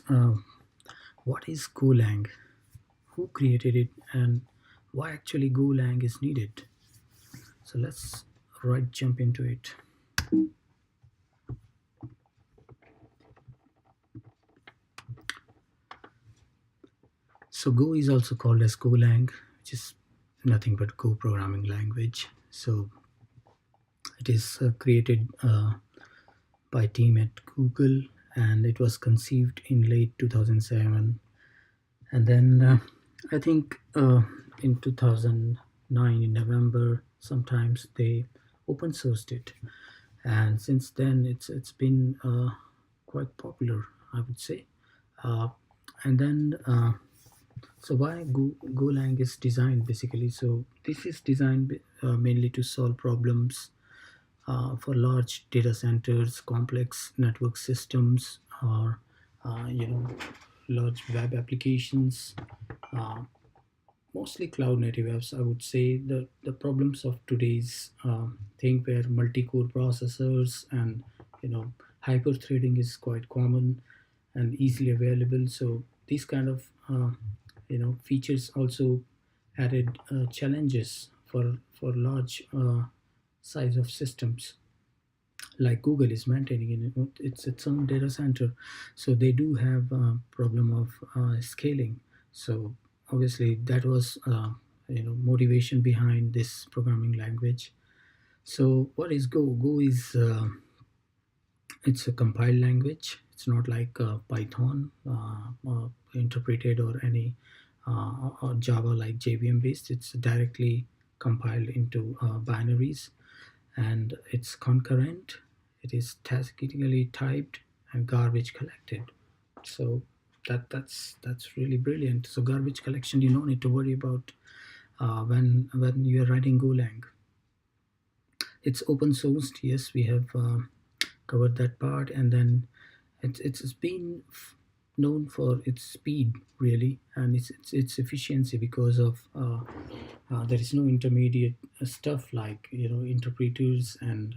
Uh, what is Golang? Who created it, and why actually Golang is needed? So let's right jump into it. So Go is also called as Golang, which is nothing but Go programming language. So it is created by team at Google, and it was conceived in late 2007. And then I think in 2009, in November, sometimes they open sourced it, and since then it's been quite popular, I would say. Uh, and then so why Golang is designed basically? So this is designed mainly to solve problems for large data centers, complex network systems, or large web applications. Uh, Mostly cloud native apps, I would say. The problems of today's thing, where multi-core processors and hyper threading is quite common and easily available. So these kind of features also added challenges for large size of systems, like Google is maintaining in its own data center. So they do have a problem of scaling. So obviously that was motivation behind this programming language. So what is Go? Go is it's a compiled language. It's not like Python interpreted, or any or Java like JVM based. It's directly compiled into binaries, and it's concurrent. It is statically typed and garbage collected. So that's really brilliant. So garbage collection, you don't need to worry about when you are writing Golang. It's open sourced. Yes, we have covered that part. And then it's been known for its speed, really, and its efficiency, because of there is no intermediate stuff like interpreters and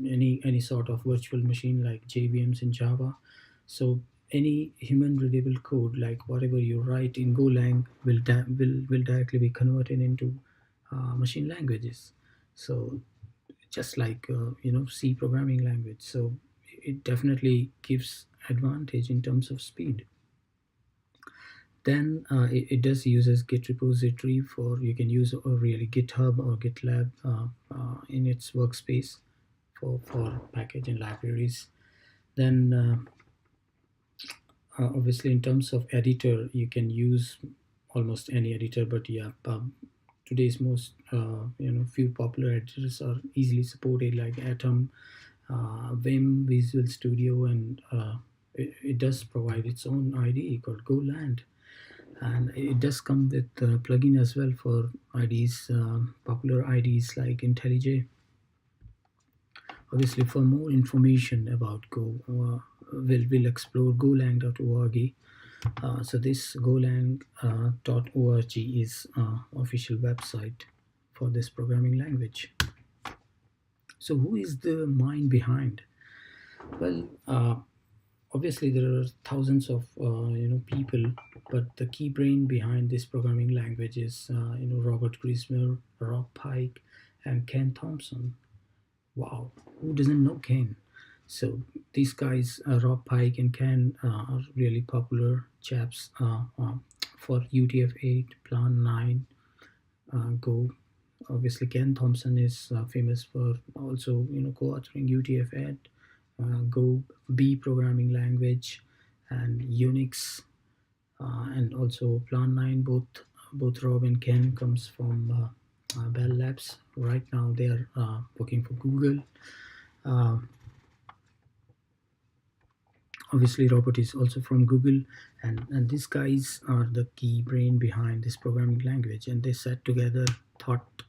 any sort of virtual machine like JVMs in Java. So any human readable code, like whatever you write in Golang, will directly be converted into machine languages. So just like C programming language. So it definitely gives advantage in terms of speed. Then it does uses Git repository. For you can use really GitHub or GitLab in its workspace for package and libraries. Then obviously, in terms of editor, you can use almost any editor, but yeah, today's most few popular editors are easily supported, like Atom, Vim, Visual Studio, and it does provide its own IDE called Goland, and it does come with plugin as well for IDs, popular IDs like IntelliJ. Obviously, for more information about Go, we'll explore golang.org. So this golang.org is official website for this programming language. So who is the mind behind? Well, obviously there are thousands of people, but the key brain behind this programming language is Robert Grismer, Rob Pike, and Ken Thompson. Wow, who doesn't know Ken? So these guys, Rob Pike and Ken, are really popular chaps for UTF-8, Plan 9, Go. Obviously, Ken Thompson is famous for also co-authoring UTF-8, Go, B programming language, and Unix, and also Plan 9. Both Rob and Ken comes from Bell Labs. Right now, they are working for Google. Uh, Obviously, Robert is also from Google, and these guys are the key brain behind this programming language. And they sat together, thought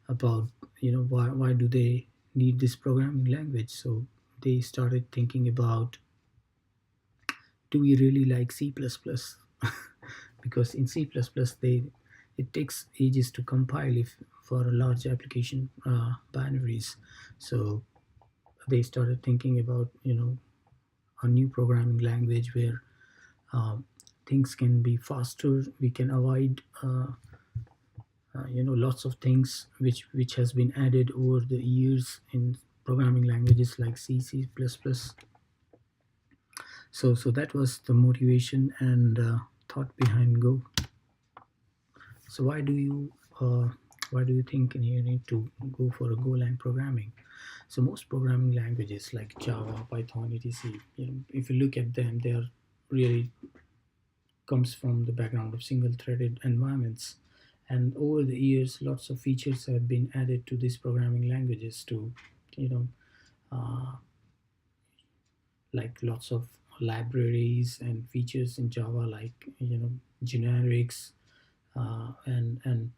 about why do they need this programming language. So they started thinking about, do we really like C++? Because in C++, it takes ages to compile if for a large application binaries. So they started thinking about a new programming language where uh, things can be faster. We can avoid lots of things which has been added over the years in programming languages like C, C++. So that was the motivation and thought behind Go. So why do you think you need to go for a Golang programming? So most programming languages like Java, Python, etc. If you look at them, they are really comes from the background of single-threaded environments. And over the years, lots of features have been added to these programming languages to, you know, uh, like lots of libraries and features in Java, like generics and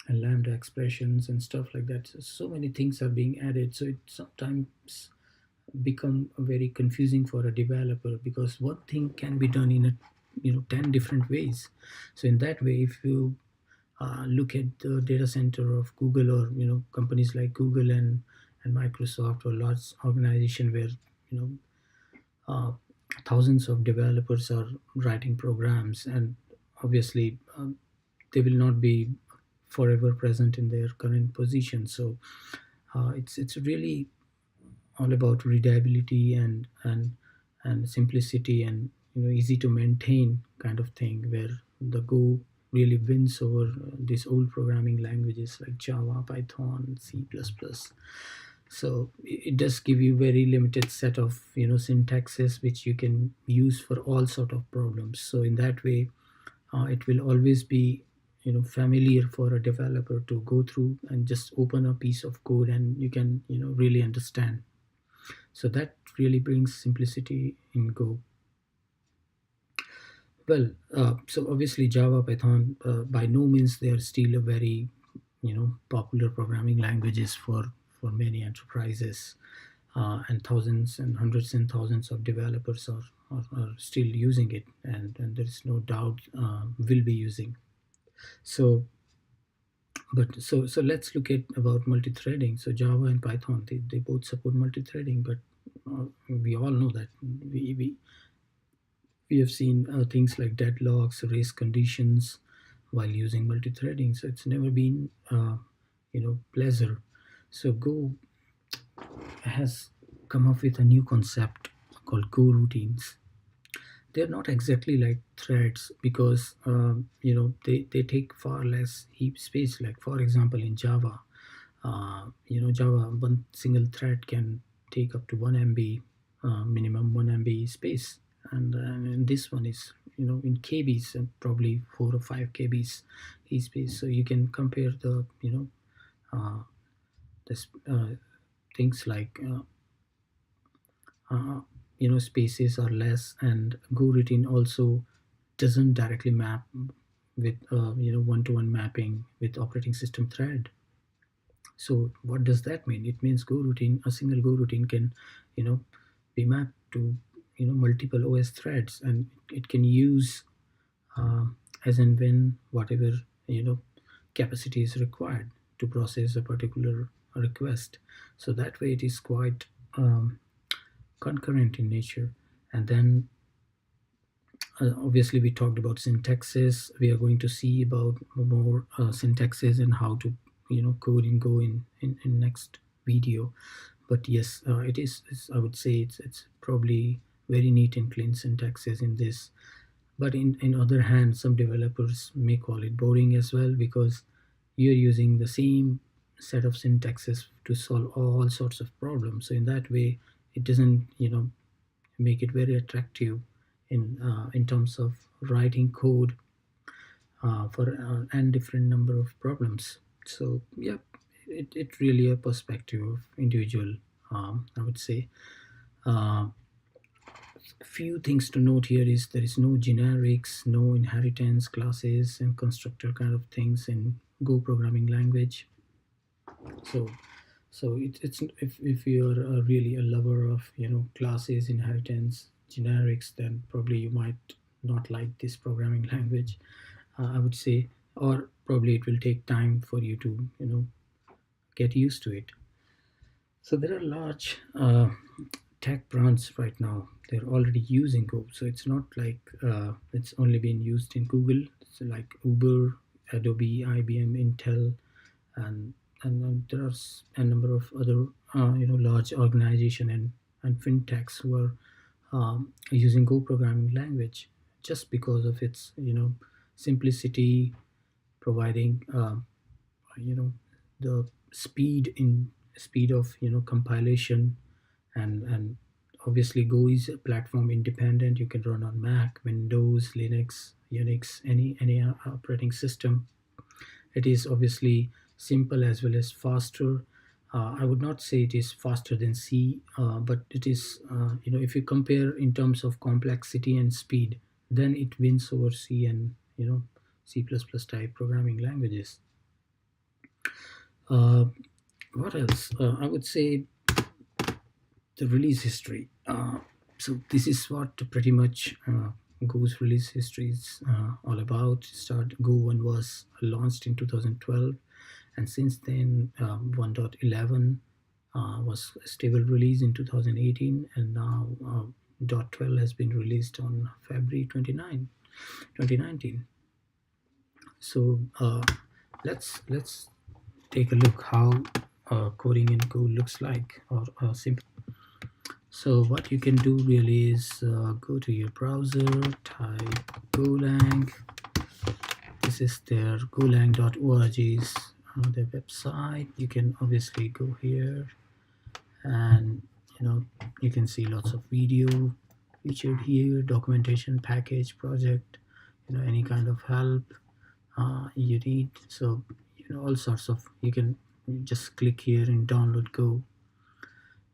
lambda expressions and stuff like that. So many things are being added. So it sometimes become very confusing for a developer because one thing can be done in a 10 different ways. So in that way, if you look at the data center of Google, or companies like Google and Microsoft, or large organization where you know uh, thousands of developers are writing programs, and obviously they will not be forever present in their current position. So it's really all about readability and simplicity, and easy to maintain kind of thing, where the Go really wins over these old programming languages like Java, Python, C++. So it does give you very limited set of syntaxes which you can use for all sort of problems. So in that way, it will always be familiar for a developer to go through and just open a piece of code, and you can really understand. So that really brings simplicity in Go. Well, so obviously Java, Python, by no means they are still a very popular programming languages for many enterprises, and thousands and hundreds and thousands of developers are still using it, and there is no doubt will be using. So so let's look at about multi-threading. So Java and Python, they both support multi-threading, but we all know that we have seen things like deadlocks, race conditions while using multi-threading. So it's never been pleasure. So Go has come up with a new concept called Go routines. They're not exactly like threads because they take far less heap space. Like for example, in Java, Java, one single thread can take up to 1 MB, minimum 1 MB space, and this one is in KBs, and probably 4 or 5 KBs each space. So you can compare the uh, this things like spaces are less, and Go routine also doesn't directly map with one-to-one mapping with operating system thread. So what does that mean? It means Go routine, a single Go routine can, you know, be mapped to multiple OS threads, and it can use uh, as and when whatever capacity is required to process a particular request. So that way it is quite concurrent in nature. And then obviously we talked about syntaxes. We are going to see about more syntaxes and how to code in Go in next video. But yes, it is I would say it's probably very neat and clean syntaxes in this. But in other hand, some developers may call it boring as well, because you're using the same set of syntaxes to solve all sorts of problems. So in that way, it doesn't make it very attractive in terms of writing code for and different number of problems. So yeah, it really a perspective of individual. I would say. Uh, Few things to note here is there is no generics, no inheritance classes and constructor kind of things in Go programming language. So it's if you're really a lover of classes, inheritance, generics, then probably you might not like this programming language. I would say, or probably it will take time for you to get used to it. So there are large tech brands right now, they're already using Go. So it's not like it's only been used in Google. So like Uber, Adobe, IBM, Intel, and then there are a number of other large organization and fintechs who are using Go programming language just because of its simplicity, providing the speed of compilation, and obviously Go is platform independent. You can run on Mac, Windows, Linux, Unix, any operating system. It is obviously simple as well as faster. I would not say it is faster than C, but it is, if you compare in terms of complexity and speed, then it wins over C and C++ type programming languages. Uh, what else? I would say the release history. So this is what pretty much Go's release history is all about. Go 1 was launched in 2012, and since then 1.11 was a stable release in 2018, and now dot 12 has been released on February 29, 2019. So let's take a look how coding in Go looks like, or simple. So what you can do really is go to your browser, type Golang. This is their golang.org's their website. You can obviously go here, and you can see lots of video featured here, documentation, package, project, any kind of help you need. So all sorts of, you can just click here and download Go.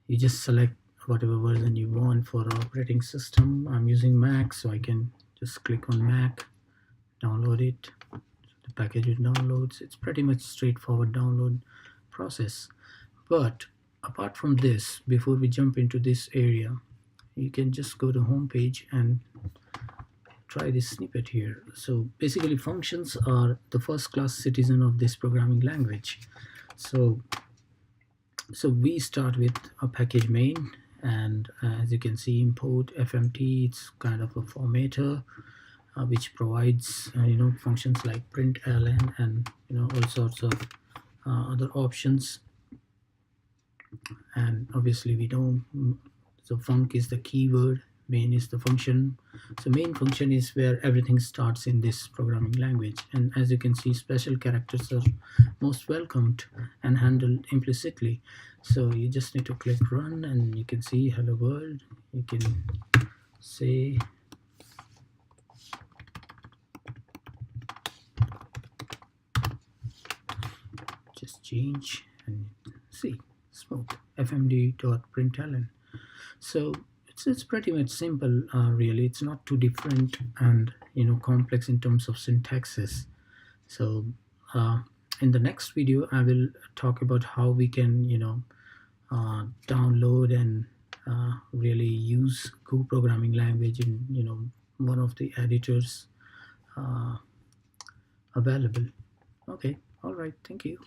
You just select whatever version you want for operating system. I'm using Mac, so I can just click on Mac, download it. The package it downloads. It's pretty much straightforward download process. But apart from this, before we jump into this area, you can just go to home page and try this snippet here. So basically, functions are the first class citizen of this programming language. So we start with a package main, and as you can see, import fmt. It's kind of a formatter which provides functions like println and all sorts of other options. And obviously we know, so func is the keyword, main is the function. So main function is where everything starts in this programming language, and as you can see, special characters are most welcomed and handled implicitly. So you just need to click run, and you can see hello world. You can say just change and see smooth fmd.println. So it's pretty much simple, really. It's not too different and complex in terms of syntaxes. So in the next video, I will talk about how we can download and really use Go programming language in one of the editors available. Okay, all right, thank you.